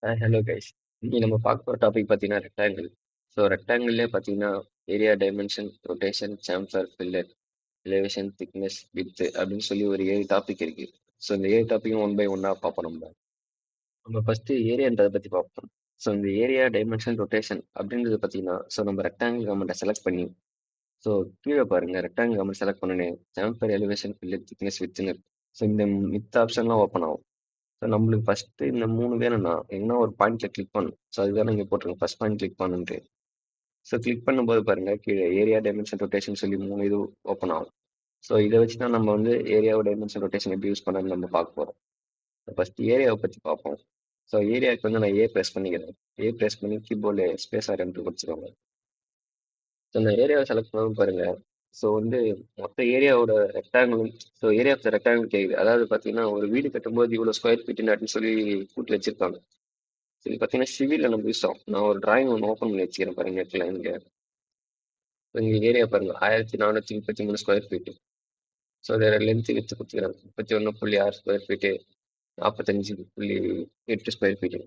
Hello guys. இன்னைக்கு நம்ம பார்க்க போகிற டாபிக் பார்த்தீங்கன்னா ரெக்டாங்கிள். ஸோ ரெக்டாங்கிள்லேயே பார்த்தீங்கன்னா area, dimension, rotation, chamfer, fillet, elevation, thickness, width அப்படின்னு சொல்லி ஒரு 7 டாபிக் இருக்கு. ஸோ இந்த 7 டாப்பிக்கும் ஒன் பை ஒன்னாக பார்ப்போம். நம்ம ஃபர்ஸ்ட் ஏரியான்றதை பற்றி பார்ப்போம். ஸோ இந்த ஏரியா, டைமென்ஷன், ரொட்டேஷன் அப்படின்றது பார்த்தீங்கன்னா, ஸோ நம்ம ரெக்டாங்கிள் கமெண்ட்டை செலக்ட் பண்ணி, ஸோ கீழே பாருங்க ரெக்டாங்கிள் கமெண்ட் செலக்ட் பண்ணனே சாம்ஃபர், எலிவேஷன், ஃபில்லர், திக்னஸ், வித்துன்னு இருக்கு. ஸோ இந்த மித்த ஆப்ஷன்லாம் ஓப்பன் ஆகும். ஸோ நம்மளுக்கு ஃபர்ஸ்ட் இந்த 3 வேணும்னா என்ன ஒரு பாயிண்ட்ல கிளிக் பண்ணணும். ஸோ அதுதான் இங்கே போட்டிருக்கேன் ஃபர்ஸ்ட் பாயிண்ட் கிளிக் பண்ணுன்ட்டு. ஸோ கிளிக் பண்ணும்போது பாருங்க கீழே ஏரியா, டைமென்ஷன், ரொட்டேஷன் சொல்லி 3 இது ஓப்பன் ஆகும். ஸோ இதை வச்சு தான் நம்ம வந்து ஏரியாவோட டைமென்ஷன், ரொட்டேஷன் எப்படி யூஸ் பண்ணணும்னு நம்ம பார்க்க போகிறோம். ஃபர்ஸ்ட் ஏரியாவை பற்றி பார்ப்போம். ஸோ ஏரியாவுக்கு வந்து நான் ப்ரெஸ் பண்ணிக்கிறேன். ப்ரெஸ் பண்ணி கீபோர்டில் ஸ்பேஸ் ஆர் என்ட்ரு கொடுத்துருவாங்க. ஸோ இந்த ஏரியாவை செலக்ட் பண்ணவும் பாருங்க. ஸோ வந்து மொத்த ஏரியாவோட rectangle, so area of the rectangle கேக்குது. அதாவது பார்த்தீங்கன்னா ஒரு வீடு கட்டும்போது இவ்வளோ ஸ்கொயர் ஃபீட் அப்படின்னு சொல்லி கூட்டி வச்சிருக்காங்க. இது பார்த்தீங்கன்னா சிவிலில் நம்ம யூஸ் ஆகும். நான் ஒரு டிராயிங் ஒன்று ஓப்பன் பண்ணி வச்சுக்கிறேன் பாருங்க நெட்டில். இங்கே ஏரியா பாருங்க 1433 ஸ்கொயர் ஃபீட்டு. ஸோ அதோட லென்த் வித்து கொடுத்துக்கிறேன் 31.6 square feet, 45.8 square feet.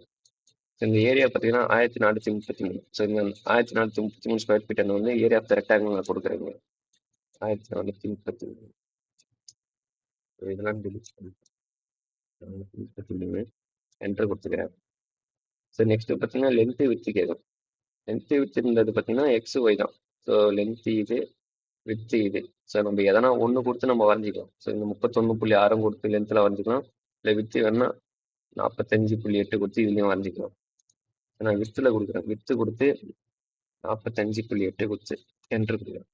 So இந்த ஏரியா பார்த்தீங்கன்னா 1433. ஸோ இந்த 1433 ஸ்கொயர் ஃபீட் வந்து ஏரியா ஆஃப் த ரெக்டாங்கிள் நான் கொடுக்குறேங்க. 1433 இதெல்லாம் delete பண்ணி 1433 என்டர் கொடுத்துக்கிறேன். ஸோ நெக்ஸ்ட் பார்த்தீங்கன்னா லென்த்து வித்து கேட்கும். லென்த்து வித்துன்றது பார்த்தீங்கன்னா எக்ஸ் ஒய் தான். ஸோ லென்த் இது, வித்து இது. ஸோ நம்ம எதனா ஒன்று கொடுத்து நம்ம வரைஞ்சிக்கலாம். ஸோ இந்த 31.6 கொடுத்து லென்த்தில் வரைஞ்சிக்கலாம். இல்லை வித்து வேணா 45.8 கொடுத்து இதுலேயும் வரைஞ்சிக்கலாம். நான் வித்தில் கொடுக்குறேன். வித்து கொடுத்து 45.8 கொடுத்து என்ட்ரு கொடுக்குறேன்.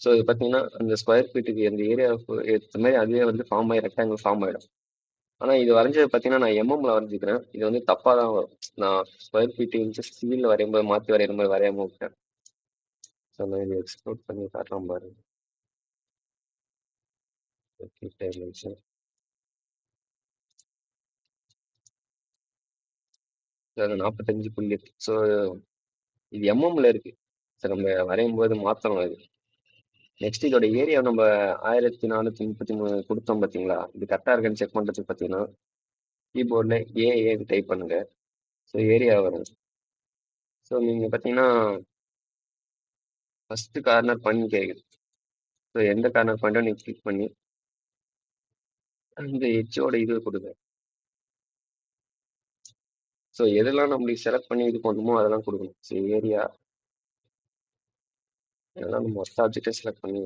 ஸோ இது பார்த்தீங்கன்னா அந்த ஸ்கொயர் ஃபீட்டுக்கு அந்த ஏரியாவுக்கு ஏற்ற மாதிரி அதுவே வந்து ஃபார்ம் ஆகி ரெக்டாங்கிள் ஃபார்ம் ஆகிடும். ஆனால் இது வரைஞ்சது பார்த்தீங்கன்னா நான் எம்எம்ல வரைஞ்சிக்கிறேன். இது வந்து தப்பாக தான் வரும். நான் ஸ்கொயர் ஃபீட் இன்ச்சஸ் சிவிலில் வரையும்போது மாற்றி வரைகிற மாதிரி வரையாமல் விட்டேன். ஸோ நான் இதை எக்ஸ்ப்ளோர் பண்ணி காட்டலாம் பாருங்க. அது 45.8. ஸோ இது எம்எம்ல இருக்கு. ஸோ நம்ம வரையும் போது மாற்றணும் இது. நெக்ஸ்ட் இதோட ஏரியா நம்ம 1433 கொடுத்தோம் பார்த்தீங்களா? இது கரெக்டாக இருக்குன்னு செக் பண்ணுறதுக்கு பார்த்தீங்கன்னா கீபோர்டில் ஏன்னு டைப் பண்ணுங்க. ஸோ ஏரியா வரும். ஸோ நீங்கள் பார்த்தீங்கன்னா ஃபர்ஸ்ட் கார்னர் பண்ணி கேட்குது. ஸோ எந்த கார்னர் பாயிண்ட்டோ நீங்கள் கிளிக் பண்ணி அந்த எட்ஜோட இது கொடுங்க. ஸோ எதெல்லாம் நம்மளுக்கு செலக்ட் பண்ணி இது பண்ணணுமோ அதெல்லாம் கொடுக்கணும். ஸோ ஏரியா அதெல்லாம் நம்ம மொத்த ஆப்ஜெக்டை செலக்ட் பண்ணி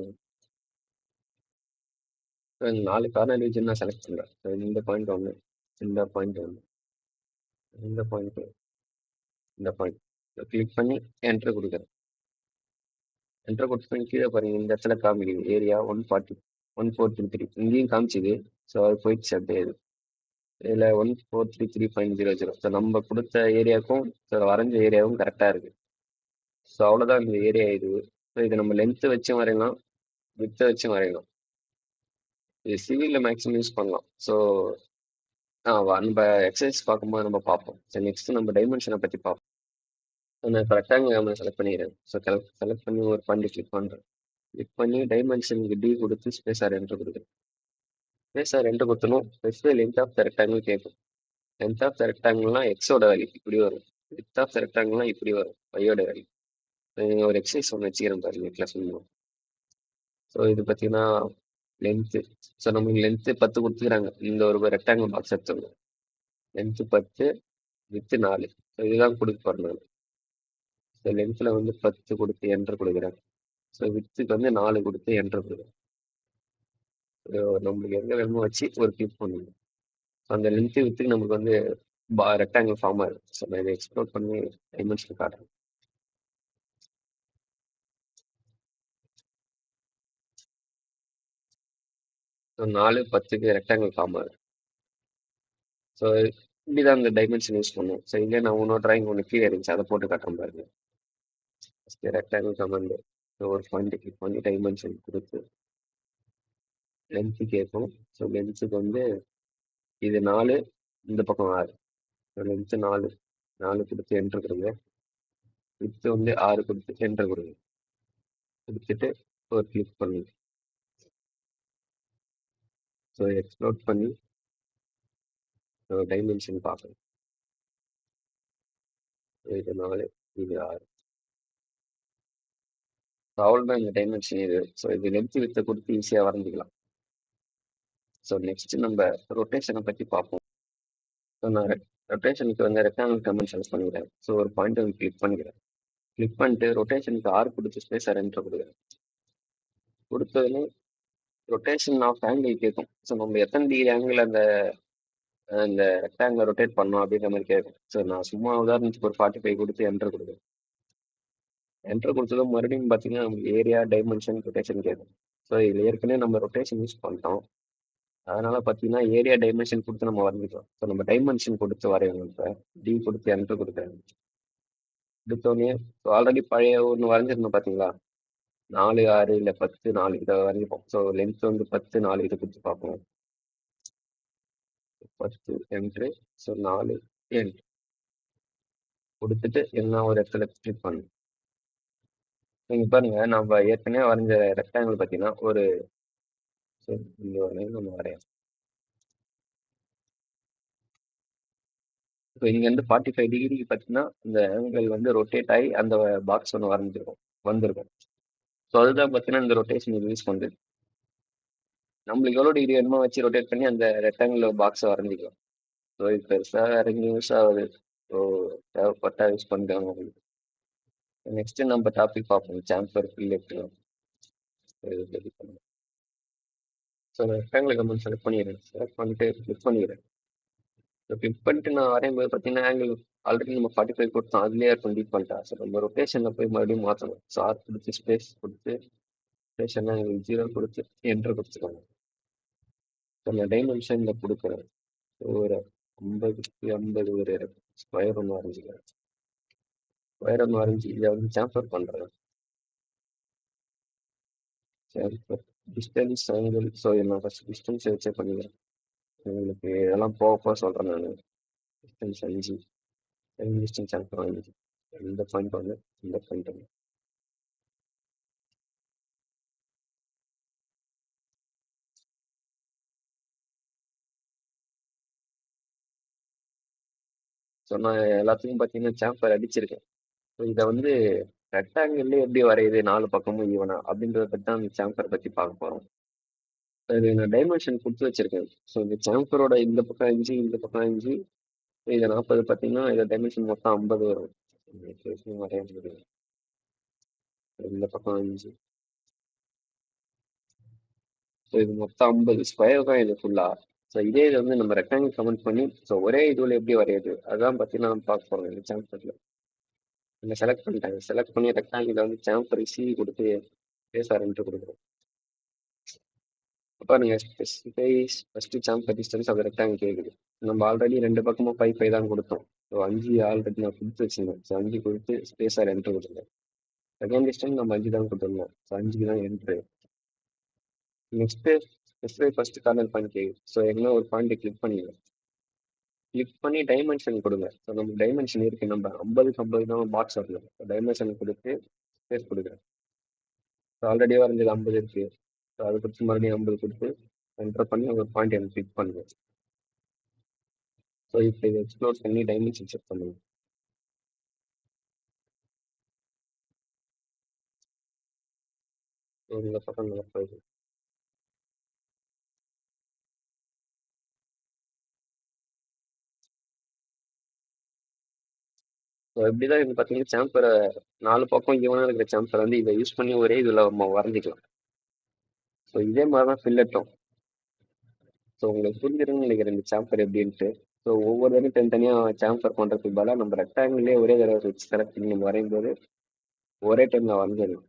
4 கார்னர் ரீஜன் நான் செலக்ட் பண்ணுறேன். ஸோ இந்த பாயிண்ட் ஒன்று, இந்த பாயிண்ட் ஒன்று, இந்த பாயிண்ட், இந்த பாயிண்ட் கிளிக் பண்ணி என்ட்ரு கொடுக்குறேன். என்ட்ரு கொடுத்து கீழே பாருங்க இந்த இடத்துல காமிக்குது ஏரியா 140 1433 இங்கேயும் காமிச்சுது. ஸோ அது போயிடுச்சு அப்படியே. இதில் 1433.00. ஸோ நம்ம கொடுத்த ஏரியாவுக்கும் ஸோ வரைஞ்ச ஏரியாவும் கரெக்டாக இருக்கு. ஸோ அவ்வளோதான் இந்த ஏரியா இது. ஸோ இதை நம்ம லென்த்து வச்சும் வரையலாம், வித்தை வச்சும் வரையலாம். இது சிவிலில் மேக்ஸிமம் யூஸ் பண்ணலாம். ஸோ நம்ம எக்ஸசைஸ் பார்க்கும்போது நம்ம பார்ப்போம். ஸோ நெக்ஸ்ட் நம்ம டைமென்ஷனை பற்றி பார்ப்போம். ஸோ நான் இப்போ ரெக்டாங்கிள் செலக்ட் பண்ணிக்கிறேன். ஸோ செலக்ட் பண்ணி ஒரு பாயிண்ட் கிளிக் பண்ணுறேன். கிளிக் பண்ணி டைமென்ஷனுக்கு டி கொடுத்து ஸ்பேஸ் ஆர் என்ட்ரு கொடுக்குறேன். ஸ்பேஸ் ஆர் என்ட்ரு கொடுத்தணும். Specify length of the rectangle கேட்கும். லென்த் ஆஃப் த ரெக்டாங்கிள்னா எக்ஸோட வேல்யூ இப்படி வரும். வித் ஆஃப் த ரெக்டாங்கிள்னா இப்படி வரும், ஒய்யோட வேல்யூ. ஒரு எக்ஸசைஸ் ஒன்று வச்சுக்கிறேன் பாருங்க நெட்டில் சொல்லணும். ஸோ இது பார்த்தீங்கன்னா லென்த்து. ஸோ நம்மளுக்கு லென்த்து 10 கொடுத்துக்கிறாங்க. இந்த ஒரு ரெக்டாங்கிள் பாக்ஸ் எடுத்துக்கணும். Length 10, with 4. ஸோ இதுதான் கொடுக்க போகிறேன் நான். ஸோ லென்த்தில் வந்து 10 கொடுத்து என்ட்ரு கொடுக்குறேன். ஸோ வித்துக்கு வந்து 4 கொடுத்து என்ட்ரு கொடுக்குறேன். ஸோ நம்மளுக்கு எங்கே வேணுமோ வச்சு ஒரு கிளிக் பண்ணணும். ஸோ அந்த லென்த்து வித்துக்கு நமக்கு வந்து ரெக்டாங்கிள் ஃபார்ம் ஆகுது. ஸோ நான் இதை எக்ஸ்ப்ளோர் பண்ணி டைமென்ஷன் காட்டுறேன். ஸோ 4, 10க்கு ரெக்டாங்கிள் ஃபார்ம் ஆகுது. ஸோ இப்படிதான் இந்த டைமென்ஷன் யூஸ் பண்ணும். ஸோ இங்கே நான் இன்னொரு டிராயிங் ஒன்று கீழே இருந்துச்சு, அதை போட்டு காட்டுறேன் பாருங்க. First rectangle command. ஸோ ஒரு பாயிண்ட் கிளிக் பண்ணி டைமென்ஷன் கொடுத்து லென்த்து கேட்கும். ஸோ லென்த்துக்கு வந்து இது 4, இந்த பக்கம் 6. ஸோ லென்த்து 4, 4 கொடுத்து என்ட்ரு கொடுங்க. வித்து வந்து 6 கொடுத்து என்ட்ரு கொடுங்க. கொடுத்துட்டு ஒரு கிளிக் பண்ணுங்க. ஸோ எக்ஸ்ப்ளோர் பண்ணி டைமென்ஷன் பார்க்கணும். இது 4, இது 6. அவ்வளோதான் இந்த டைமென்ஷன் இது. ஸோ இது லென்த் வித்தை கொடுத்து ஈஸியாக வரைஞ்சிக்கலாம். ஸோ நெக்ஸ்ட் நம்ம ரொட்டேஷனை பற்றி பார்ப்போம். ஸோ நான் ரொட்டேஷனுக்கு வந்து ரெக்டாங்கிள் கமெண்ட் செலக்ட் பண்ணிக்கிறேன். ஸோ ஒரு பாயிண்ட் வந்து கிளிக் பண்ணிக்கிறேன். கிளிக் பண்ணிட்டு ரொட்டேஷனுக்கு ஆர் கொடுத்து ஸ்பேஸ் என்டர் கொடுக்குறேன். கொடுத்ததுன்னு ரொட்டேஷன் ஆஃப் ஆங்கிள் கேட்கும். ஸோ நம்ம எத்தனை டிகிரி ஆங்கிள் அந்த அந்த ரெக்டாங்கில் ரொட்டேட் பண்ணோம் அப்படின்ற மாதிரி கேட்கும். ஸோ நான் சும்மா உதாரணத்துக்கு ஒரு 45 கொடுத்து என்டர் கொடுக்குறேன். என்டர் கொடுத்ததும் மறுபடியும் பார்த்தீங்கன்னா நமக்கு ஏரியா டைமென்ஷன் ரொட்டேஷன் கேட்கும். ஸோ இதில் ஏற்கனவே நம்ம ரொட்டேஷன் யூஸ் பண்ணிட்டோம். அதனால பார்த்தீங்கன்னா ஏரியா டைமென்ஷன் கொடுத்து நம்ம வரைஞ்சிக்கலாம். ஸோ நம்ம டைமென்ஷன் கொடுத்து வரையணும். இப்போ டி கொடுத்து என்டர் கொடுக்குறேன். எடுத்தோடனே ஸோ ஆல்ரெடி பழைய ஒன்று வரைஞ்சிருந்தோம் பார்த்தீங்களா, 4, 6 இல்லை 10, 4 இதை வரைஞ்சிப்போம். ஸோ லென்த் வந்து 10, 4 இதை கொடுத்து பார்ப்போம். 10 என்ட்ரு. ஸோ 4 என்ட்ரு கொடுத்துட்டு என்ன ஒரு இடத்துல கிளிக் பண்ணணும். நீங்கள் பாருங்க, நம்ம ஏற்கனவே வரைஞ்ச ரெக்டாங்கிள் பார்த்தீங்கன்னா ஒரு இங்கே ஒரு லைன் ஒன்று வரையலாம். இப்போ இங்கேருந்து 45 டிகிரி பார்த்தீங்கன்னா இந்த ஆங்கிள் வந்து ரொட்டேட் ஆகி அந்த பாக்ஸ் ஒன்று வந்திருக்கும். ஸோ அதுதான் பார்த்தீங்கன்னா இந்த ரொட்டேஷன் யூஸ் பண்ணுறது. நம்மளுக்கு எவ்வளோ டிகிரி வேணுமோ வச்சு ரொட்டேட் பண்ணி அந்த ரெக்டாங்கிள் பாக்ஸை வரைஞ்சிக்கலாம். ஸோ இது பெருசாக இறங்கி யூஸ் ஆகுது. ஸோ தேவைப்பட்டா யூஸ் பண்ணிக்கலாம் உங்களுக்கு. நெக்ஸ்ட் நம்ம டாபிக் பார்ப்போம், சாம்பர் ஃபில்லெட். ஸோ நான் ரெக்டாங்கிள் கமெண்ட் செலக்ட் பண்ணிடுறேன். செலக்ட் பண்ணிட்டு கிளிக் பண்ணிடுறேன். ஸோ கிளிக் பண்ணிட்டு நான் வரையும்போது பார்த்தீங்கன்னா ஆங்கிள் ஆல்ரெடி நம்ம 45 கொடுத்தோம், அதுலேயே இருக்கும் டிஃபால்ட்டா. ஸோ நம்ம ரொட்டேஷனில் போய் மறுபடியும் மாற்றணும். ஸோ ஆர் கொடுத்து ஸ்பேஸ் கொடுத்து ரொட்டேஷன் ஆங்கிள் 0 கொடுத்து என்டர் கொடுத்துருக்காங்க. ஸோ நான் டைமென்ஷனில் கொடுக்குறேன். ஸோ ஒரு 50க்கு 50 ஒரு ஸ்கொயர் ஒன்று வரைஞ்சிக்கிறேன். ஸ்கொயர் ஒன்று வரைஞ்சி இதை வந்து சாம்பர் பண்ணுறேன். Chamfer distance angle. ஸோ நான் ஃபஸ்ட் டிஸ்டன்ஸ் வச்சே பண்ணிக்கிறேன். உங்களுக்கு இதெல்லாம் போக போக சொல்கிறேன் நான். Distance 5, distance chamfer 5. இந்த பாயிண்ட் ஒன்று, இந்த பாயிண்ட் ஒன்று. ஸோ நான் எல்லாத்துக்கும் பார்த்தீங்கன்னா சாம்பர் அடிச்சிருக்கேன். ஸோ இதை வந்து ரெக்டாங்கிள்லேயே எப்படி வரையுது 4 பக்கமும் ஈவனா அப்படின்றத பற்றி தான் அந்த சாம்பரை பற்றி பார்க்க போகிறோம். அது நான் டைமென்ஷன் கொடுத்து வச்சிருக்கேன். ஸோ இந்த சாம்பரோட இந்த பக்கம் 5, இந்த பக்கம் 5, இதை 40 பார்த்தீங்கன்னா இதை டைமென்ஷன் மொத்தம் 50 வரும். வரைய முடியும். இந்த பக்கம் 5. ஸோ இது மொத்தம் 50 ஸ்கொயர் தான் இது ஃபுல்லாக. ஸோ இதே இது வந்து நம்ம ரெக்டாங்கிள் கமெண்ட் பண்ணி ஸோ ஒரே இதுவில் எப்படி வரையுது அதுதான் பார்த்தீங்கன்னா நம்ம பார்க்க போகிறோம் இந்த சாம்பரில். இங்கே செலக்ட் பண்ணிட்டாங்க. செலக்ட் பண்ணி ரெக்டாங்கிள் வந்து சாம்பர் சி கொடுத்து பேசாருன்ட்டு கொடுக்குறோம். பாருங்க, ஸ்பெசிஃபை ஃபர்ஸ்ட் சாம்பர் டிஸ்டன்ஸ் அது ரெக்டாங்கிள் கேட்குது. நம்ம ஆல்ரெடி 2 பக்கமும் 5, 5 தான் கொடுத்தோம். ஸோ 5 ஆல்ரெடி நான் கொடுத்து வச்சிருந்தேன். ஸோ 5 கொடுத்து ஸ்பேஸார் என்ட்ரு கொடுத்துருந்தேன். செகண்ட் டிஸ்டன்ஸ் நம்ம 5 தான் கொடுத்துருந்தோம். ஸோ 5க்கு தான் enter. Next specify first corner point கேட்குது. ஸோ எங்கன்னா ஒரு பாயிண்ட்டை கிளிக் பண்ணிடுங்க. கிளிக் பண்ணி டைமென்ஷன் கொடுங்க. ஸோ நம்ம டைமென்ஷன் இருக்குது, நம்ம 50க்கு 50 தான் பாக்ஸ் வரணும். ஸோ டைமென்ஷன் கொடுத்து ஸ்பேஸ் கொடுக்குறேன். ஸோ ஆல்ரெடி வரைஞ்சது 50 இருக்குது. ஸோ அதை கொடுத்து மறுபடியும் 50 கொடுத்து என்டர் பண்ணி ஒரு பாயிண்ட் எனக்கு கிளிக் பண்ணுங்க. ஸோ இப்போ இதை எக்ஸ்ப்ளோர் பண்ணி டைமென்ஷன் செக் பண்ணுங்க. இந்த பக்கம் நல்லா போகுது. ஸோ இப்படிதான் இது பார்த்தீங்கன்னா சாம்பரை 4 பக்கம் ஈவனாக இருக்கிற சாம்பரை வந்து இதை யூஸ் பண்ணி ஒரே இதில் நம்ம வரைஞ்சிக்கலாம். ஸோ இதே மாதிரி தான் ஃபில்லட்டும். ஸோ உங்களுக்கு புரிஞ்சிருக்குன்னு நினைக்கிறேன் இந்த சாம்பர் எப்படின்ட்டு. ஸோ ஒவ்வொரு தடவையும் தனித்தனியாக சாம்பர் பண்ணுறதுக்கு பதிலாக நம்ம ரெக்டாங்கிள்லேயே ஒரே தடவை வச்சு செலக்ட் பண்ணி நம்ம வரையும் போது ஒரே டைமில் வரைஞ்சிடலாம்.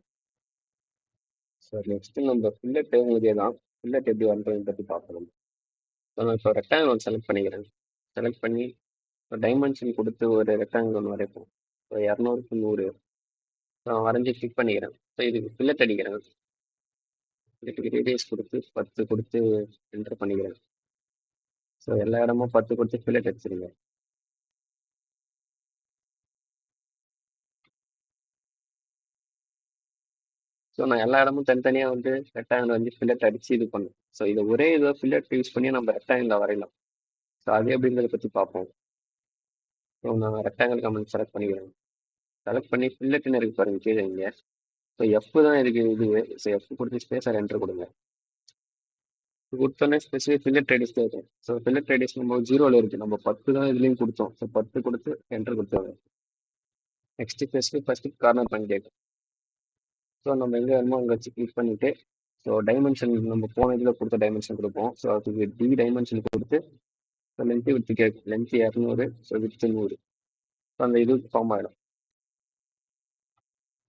ஸோ நெக்ஸ்ட்டு நம்ம ஃபில்லட் இதே தான். ஃபில்லட் எப்படி வரைகிறதுன்னு பற்றி பார்க்கணும். ஸோ நான் இப்போ ரெக்டாங்கிள் ஒன்று செலக்ட் பண்ணிக்கிறேன். செலக்ட் பண்ணி டைமென்ஷன் கொடுத்து ஒரு ரெக்டாங்கிள் ஒன்று வரைப்போம். ஸோ 200க்கு 100 நான் வரைஞ்சி கிளிக் பண்ணிக்கிறேன். ஸோ இதுக்கு ஃபில்லட் அடிக்கிறேன். இதுக்கு ரேடியஸ் கொடுத்து 10 கொடுத்து என்டர் பண்ணிக்கிறேன். ஸோ எல்லா இடமும் 10 கொடுத்து ஃபில்லட் அடிச்சிருங்க. ஸோ நான் எல்லா இடமும் தனித்தனியாக வந்து ரெக்டாங்கிள் வந்து ஃபில்லட் அடித்து இது பண்ணேன். ஸோ இதை ஒரே இதை ஃபில்லட் யூஸ் பண்ணி நம்ம ரெக்டாங்கிளில் வரையலாம். ஸோ அது எப்படின்றத பற்றி பார்ப்போம். ஸோ நான் ரெக்டாங்கிள் கமெண்ட் செலக்ட் பண்ணிக்கிறேன். செலக்ட் பண்ணி ஃபில்லட்னு இருக்கு பாருங்க கீழே இங்கே. ஸோ எஃப் தான் இதுக்கு இது. ஸோ எஃப் கொடுத்து ஸ்பேஸாக என்ட்ரு கொடுங்க. கொடுத்தோன்னே ஸ்பெசிஃபிக் ஃபில்லட் ரேடியஸ் கேட்கும். ஸோ ஃபில்லட் ரேடியஸ் நம்ம 0ல இருக்குது. நம்ம 10 தான் இதுலேயும் கொடுத்தோம். ஸோ 10 கொடுத்து என்ட்ரு கொடுத்தாங்க. Next specific first corner point கேட்கும். ஸோ நம்ம எங்கே வேணுமோ அங்கே வச்சு கிளிக் பண்ணிவிட்டு ஸோ டைமென்ஷன் நம்ம போன இதில் கொடுத்த டைமென்ஷன் கொடுப்போம். ஸோ அதுக்கு டி டைமென்ஷன் கொடுத்து ஸோ லென்த்து வித்து கேட்கும். Length 200, so with 100. ஸோ அந்த இது ஃபார்ம் ஆகிடும்.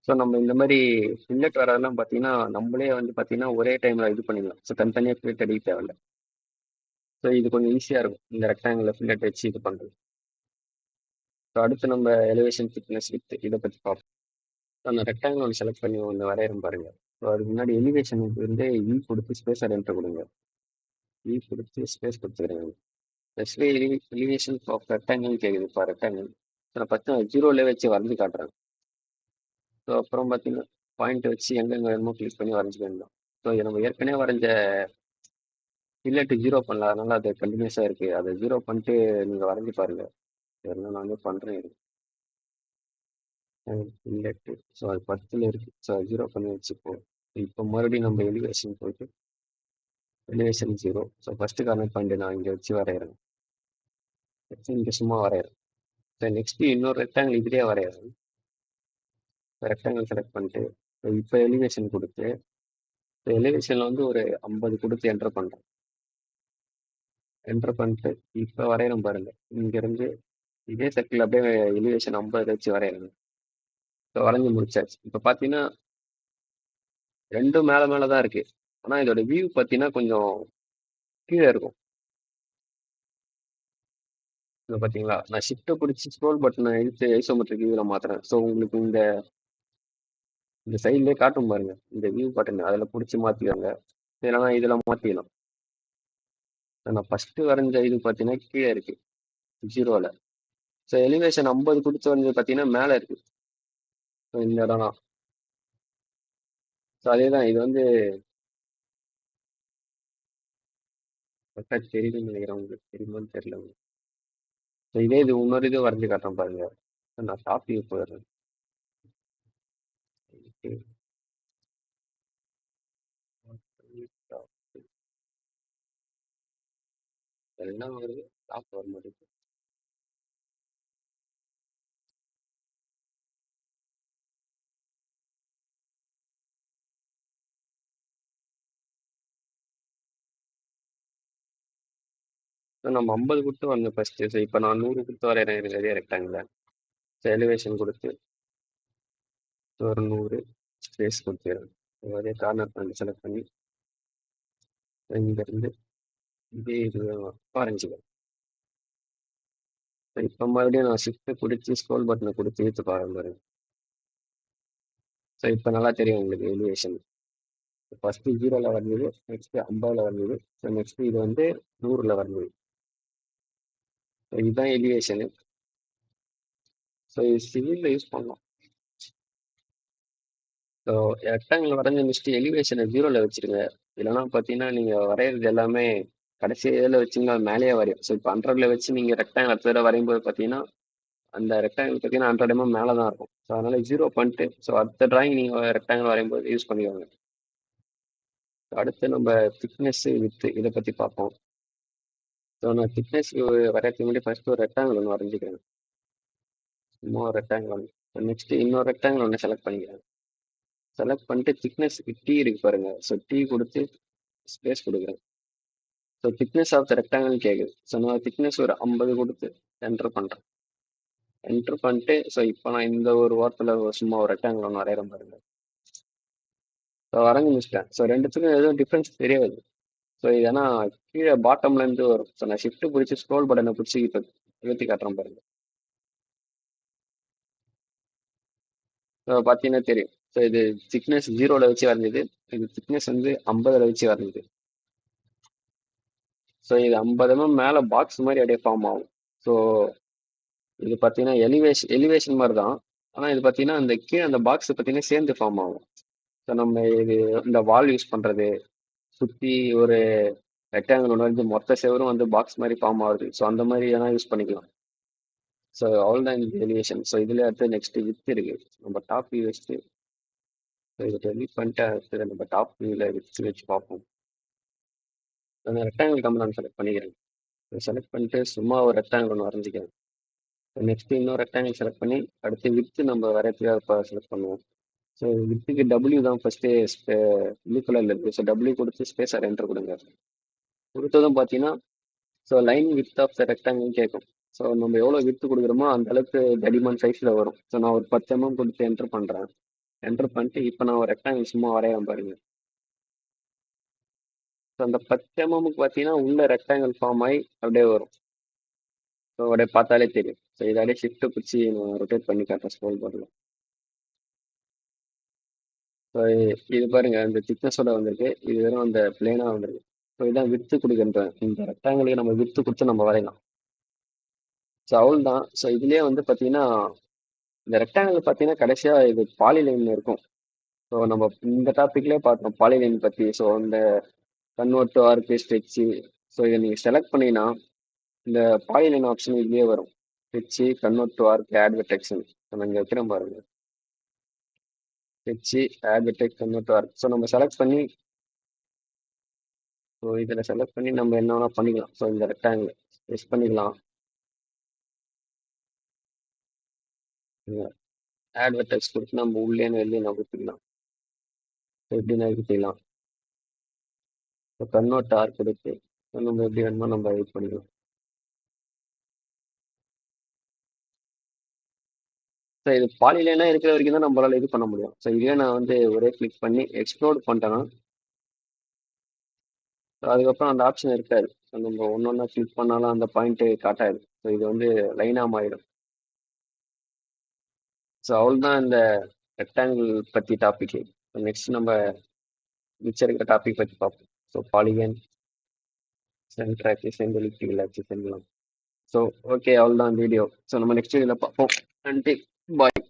ஸோ நம்ம இந்த மாதிரி ஃபில்லட் வரதெல்லாம் பார்த்தீங்கன்னா நம்மளே வந்து பார்த்தீங்கன்னா ஒரே டைமில் இது பண்ணிக்கலாம். ஸோ தனித்தனியாக ஃபில்லட் அடிக்க தேவையில்ல. ஸோ இது கொஞ்சம் ஈஸியாக இருக்கும் இந்த ரெக்டாங்கில் ஃபில்லட் வச்சு இது பண்ணுறது. ஸோ அடுத்து நம்ம எலிவேஷன் திக்னஸ் வித் இதை பற்றி பார்ப்போம். ஸோ அந்த ரெக்டாங்கிள் ஒன்று செலக்ட் பண்ணி ஒன்று வரையிறோம் பாருங்க. ஸோ அதுக்கு முன்னாடி எலிவேஷனுக்கு வந்து இ கொடுத்து ஸ்பேஸ் என்ட்ரு கொடுங்க. இ கொடுத்து ஸ்பேஸ் கொடுத்துக்கிறேன். ஸ்பெசிஃபை எலிவேஷன் ஆஃப் ரெக்டாங்கிள் கேட்குது இப்போ ரெக்டாங்கிள். ஸோ நான் ஃபஸ்ட்டு 0ல வச்சு வரைஞ்சி காட்டுறேன். ஸோ அப்புறம் பார்த்தீங்கன்னா பாயிண்ட் வச்சு எங்கெங்கே வேணுமோ கிளிக் பண்ணி வரைஞ்சிக்க வேண்டாம். ஸோ நம்ம ஏற்கனவே வரைஞ்ச ஃபில்லட்டு 0 பண்ணல, அதனால அது கண்டினியூஸாக இருக்குது. அதை 0 பண்ணிட்டு நீங்கள் வரைஞ்சி பாருங்கள். இதெல்லாம் நானே பண்ணுறேன். ஃபில்லட்டு ஸோ அது 10ல் இருக்குது. ஸோ அது 0 பண்ணி வச்சுப்போம். இப்போ மறுபடியும் நம்ம எலிவேஷன் போயிட்டு elevation 0. So first corner point நான் இங்கே வச்சு வரைகிறேன். வச்சு இங்கே சும்மா வரைகிறேன். ஸோ நெக்ஸ்ட்டு இன்னொரு ரெக்டாங்கிள் இதுலேயே வரைகிறேன். ரெக்டாங்கிள் செலக்ட் பண்ணிட்டு இப்போ எலிவேஷன் கொடுத்து இப்போ எலிவேஷனில் வந்து ஒரு 50 கொடுத்து என்டர் பண்ணுறேன். என்டர் பண்ணிட்டு இப்போ வரைகிறோம் பாருங்க. இங்கேருந்து இதே சர்க்கிள் அப்படியே எலிவேஷன் 50 வச்சு வரைகிறேன். இப்போ வரைஞ்சி முடிச்சாச்சு. இப்போ பார்த்தீங்கன்னா ரெண்டும் மேலே தான் இருக்கு. ஆனால் இதோட வியூ பார்த்தீங்கன்னா கொஞ்சம் கீழே இருக்கும். இப்போ பார்த்தீங்களா, நான் ஷிஃப்ட்டை பிடிச்சி ஸ்க்ரோல் பட்டனை இழுத்து ஐசோமெட்ரிக் வியூவில் மாத்துறேன். ஸோ உங்களுக்கு இந்த சைட்லேயே காட்டும் பாருங்க, இந்த வியூ பட்டன் அதில் பிடிச்சி மாற்றிக்கோங்க. இல்லைனா இதில் மாற்றிக்கலாம். நான் ஃபஸ்ட்டு வரைஞ்ச இது பார்த்தீங்கன்னா கீழே இருக்கு 0ல. ஸோ எலிவேஷன் 50 கொடுத்து வரைஞ்சது பார்த்தீங்கன்னா மேலே இருக்கு. ஸோ இந்த இடம்லாம். ஸோ அதே தான் இது வந்து கரெக்டாக தெரியுதுன்னு நினைக்கிறேன். உங்களுக்கு தெரியுமான்னு தெரியல. ஸோ இதே இது இன்னொரு இது வரைஞ்சி காட்டுறேன் பாருங்க. நான் டாப் வியூ போயிடுறேன். எல்லாம் வருது, டாப் வர மாட்டேங்குது. ஸோ நம்ம 50 கொடுத்து வந்தோம் ஃபஸ்ட்டு. ஸோ இப்போ நான் 100 கொடுத்து வரைகிறேன் இதே ரெக்டாங்கில். ஸோ எலிவேஷன் கொடுத்து ஒரு 100 ஸ்பேஸ் கொடுத்துக்கிறேன். அதே கார்னர் பாயிண்ட் செலக்ட் பண்ணி இங்கேருந்து இதே இது ஆரஞ்சுக்கிறேன். ஸோ இப்போ மறுபடியும் நான் ஷிஃப்ட்டை பிடிச்சி ஸ்க்ரோல் பட்டனை கொடுத்து இழுத்து பாருங்க. ஸோ இப்போ நல்லா தெரியும் உங்களுக்கு எலிவேஷன். ஃபஸ்ட்டு 0ல வரைஞ்சது, நெக்ஸ்ட்டு 50ல் வரைஞ்சது, ஸோ நெக்ஸ்ட்டு இது வந்து 100ல் வரைஞ்சது. ஸோ இதுதான் எலிவேஷனு. ஸோ இது சிவிலில் யூஸ் பண்ணலாம். ஸோ ரெக்டாங்கிள் வரைஞ்ச மிஸ்ட்டு எலிவேஷனை 0ல வச்சுருங்க. இல்லைனா பார்த்தீங்கன்னா நீங்கள் வரைகிறது எல்லாமே கடைசி இதில் வச்சிங்கன்னா அது மேலேயே வரையும். ஸோ இப்போ 100ல் வச்சு நீங்கள் ரெக்டாங்கிள் அடுத்த தடவை வரையும்போது பார்த்தீங்கன்னா அந்த ரெக்டாங்கிள் பார்த்தீங்கன்னா 100 mm மேலே தான் இருக்கும். ஸோ அதனால் 0 பண்ணிட்டு ஸோ அடுத்த ட்ராயிங் நீங்கள் ரெக்டாங்கிள் வரையும்போது யூஸ் பண்ணிக்கோங்க. அடுத்து நம்ம திக்னஸ்ஸு வித்து இதை பற்றி பார்ப்போம். ஸோ நான் திக்னஸ் வரையறதுக்கு முன்னாடி ஃபஸ்ட்டு ஒரு ரெக்டாங்கிள் ஒன்று வரைஞ்சிக்கிறேன். சும்மா ஒரு ரெக்டாங்கிள் ஒன்று. நெக்ஸ்ட்டு இன்னொரு ரெக்டாங்கிள் ஒன்று செலக்ட் பண்ணிக்கிறேன். செலக்ட் பண்ணிட்டு திக்னஸ்க்கு டீ இருக்கு பாருங்க. ஸோ டீ கொடுத்து ஸ்பேஸ் கொடுக்குறேன். So thickness of the rectangle கேட்குது. ஸோ நான் திக்னஸ் ஒரு 50 கொடுத்து என்டர் பண்ணுறேன். என்டர் பண்ணிட்டு ஸோ இப்போ நான் இந்த ஒரு வாரத்தில் சும்மா ஒரு ரெக்டாங்கிள் ஒன்று வரைகிறேன் பாருங்க. ஸோ வரைஞ்சி முடிச்சிட்டேன். ஸோ ரெண்டுத்துக்கும் எதுவும் டிஃப்ரென்ஸ் தெரியாது. ஸோ இது ஏன்னா கீழே பாட்டம்லேருந்து வரும். ஸோ நான் ஷிஃப்ட்டு பிடிச்சி ஸ்க்ரோல் பட்டனை பிடிச்சி இப்போ எழுத்தி காட்டுறேன் பாருங்க. ஸோ பார்த்தீங்கன்னா தெரியும். ஸோ இது திக்னஸ் 0ல வச்சு வரைஞ்சது, இது திக்னஸ் வந்து 50ல் வச்சு வரைஞ்சது. ஸோ இது 50 mm மேலே பாக்ஸ் மாதிரி அப்படியே ஃபார்ம் ஆகும். ஸோ இது பார்த்தீங்கன்னா எலிவேஷன் மாதிரி தான். ஆனால் இது பார்த்தீங்கன்னா அந்த கீழே அந்த பாக்ஸ் பார்த்தீங்கன்னா சேர்ந்து ஃபார்ம் ஆகும். ஸோ நம்ம இது இந்த வால் யூஸ் பண்ணுறது, சுற்றி ஒரு ரெக்டாங்கிள் ஒன்று வந்து மொத்த செவரும் வந்து பாக்ஸ் மாதிரி ஃபார்ம் ஆகுது. ஸோ அந்த மாதிரி எதனா யூஸ் பண்ணிக்கலாம். ஸோ அவ்வளோதான் இந்த எலிவேஷன். ஸோ இதில் அடுத்து நெக்ஸ்ட் வித் இருக்கு. நம்ம டாப் வியூ வச்சுட்டு இதை டெலிட் பண்ணிட்டு அடுத்தது நம்ம டாப் வியூவில் வச்சு பார்ப்போம். நான் ரெக்டாங்கிள் கம்பெனி செலக்ட் பண்ணிக்கிறேன். செலக்ட் பண்ணிட்டு சும்மா ஒரு ரெக்டாங்கிள் ஒன்று வரைஞ்சிக்கிறேன். நெக்ஸ்ட் இன்னொரு ரெக்டாங்கிள் செலக்ட் பண்ணி அடுத்து வித்து நம்ம வரையறதுக்காக இப்போ செலக்ட் பண்ணுவோம். ஸோ வித்துக்கு டபிள்யூ தான் ஃபர்ஸ்ட்டு ப்ளூ கலரில் இருக்குது. ஸோ டபிள்யூ கொடுத்து ஸ்பேஸாக என்டர் கொடுங்க. கொடுத்ததும் பார்த்தீங்கன்னா so line width of the rectangle கேட்கும். ஸோ நம்ம எவ்வளோ வித்து கொடுக்குறோமோ அந்த அளவுக்கு தடிமன் சைஸில் வரும். ஸோ நான் ஒரு 10 mm கொடுத்து என்டர் பண்ணுறேன். என்டர் பண்ணிட்டு இப்போ நான் ஒரு ரெக்டாங்கிள் சும்மா வரையறேன் பாருங்க. ஸோ அந்த 10 mm பார்த்தீங்கன்னா உள்ள ரெக்டாங்கிள் ஃபார்ம் ஆகி அப்படியே வரும். ஸோ அப்படியே பார்த்தாலே தெரியும். ஸோ இதாலே ஷிஃப்ட் பிடிச்சி நான் ரொட்டேட் பண்ணி காட்டுறேன் ஸ்க்ரோல் பண்ணலாம். ஸோ இது பாருங்க இந்த திக்னஸோட வந்திருக்கு. இது வெறும் அந்த பிளேனாக வந்திருக்கு. ஸோ இதான் வித்து கொடுக்குறேன். இந்த ரெக்டாங்கிளுக்கு நம்ம வித்து கொடுத்து நம்ம வரையலாம். ஸோ அவள் தான். ஸோ இதுலேயே வந்து பார்த்தீங்கன்னா இந்த ரெக்டாங்கிள் பார்த்தீங்கன்னா கடைசியாக இது பாலிலைன் இருக்கும். ஸோ நம்ம இந்த டாப்பிக்லேயே பார்த்தோம் பாலிலைன் பற்றி. ஸோ இந்த convert to arc stretch. So இதை நீங்கள் செலக்ட் பண்ணிங்கன்னா இந்த பாலிலைன் ஆப்ஷன் இதுலேயே வரும். Stretch convert to arc add வெர்டெக்ஸ்னு. நம்ம இங்கே வைக்கிறோம் பாருங்க. Stretch add vertex convert to arc. So நம்ம செலக்ட் பண்ணி ஸோ இதில் செலக்ட் பண்ணி நம்ம என்ன வேணால் பண்ணிக்கலாம். ஸோ இந்த ரெக்டாங்கிள் ப்ரெஸ் பண்ணிக்கலாம். ஆட் வெர்டெக்ஸ் கொடுத்து நம்ம உள்ளேன்னு வெளியே நம்ம கொடுத்துக்கலாம். எப்படி நகர்த்திக்கலாம். ஸோ கன்வெர்ட் ஆர்க் கொடுத்து நம்ம எப்படி வேணுமோ நம்ம இது பண்ணிக்கலாம். ஸோ இது பாலிலைனா இருக்கிற வரைக்கும் தான் நம்மளால இது பண்ண முடியும். ஸோ இதே நான் வந்து ஒரே கிளிக் பண்ணி எக்ஸ்ப்ளோர் பண்ணிட்டேன்னா அதுக்கப்புறம் அந்த ஆப்ஷன் இருக்காது. ஸோ நம்ம ஒன்று ஒன்றா கிளிக் பண்ணாலும் அந்த பாயிண்ட்டு காட்டாது. ஸோ இது வந்து லைனாக மாறிடும். ஸோ அவ்வளோதான் இந்த ரெக்டாங்கிள் பற்றி டாபிக். நெக்ஸ்ட் நம்ம மிச்சம் இருக்கிற டாபிக் பற்றி பார்ப்போம். So polygon centre axis elliptical axis எல்லாம். ஸோ ஓகே அவ்வளோதான் வீடியோ. ஸோ நம்ம நெக்ஸ்ட் வீடியோவில் பார்ப்போம். நன்றி, பாய்.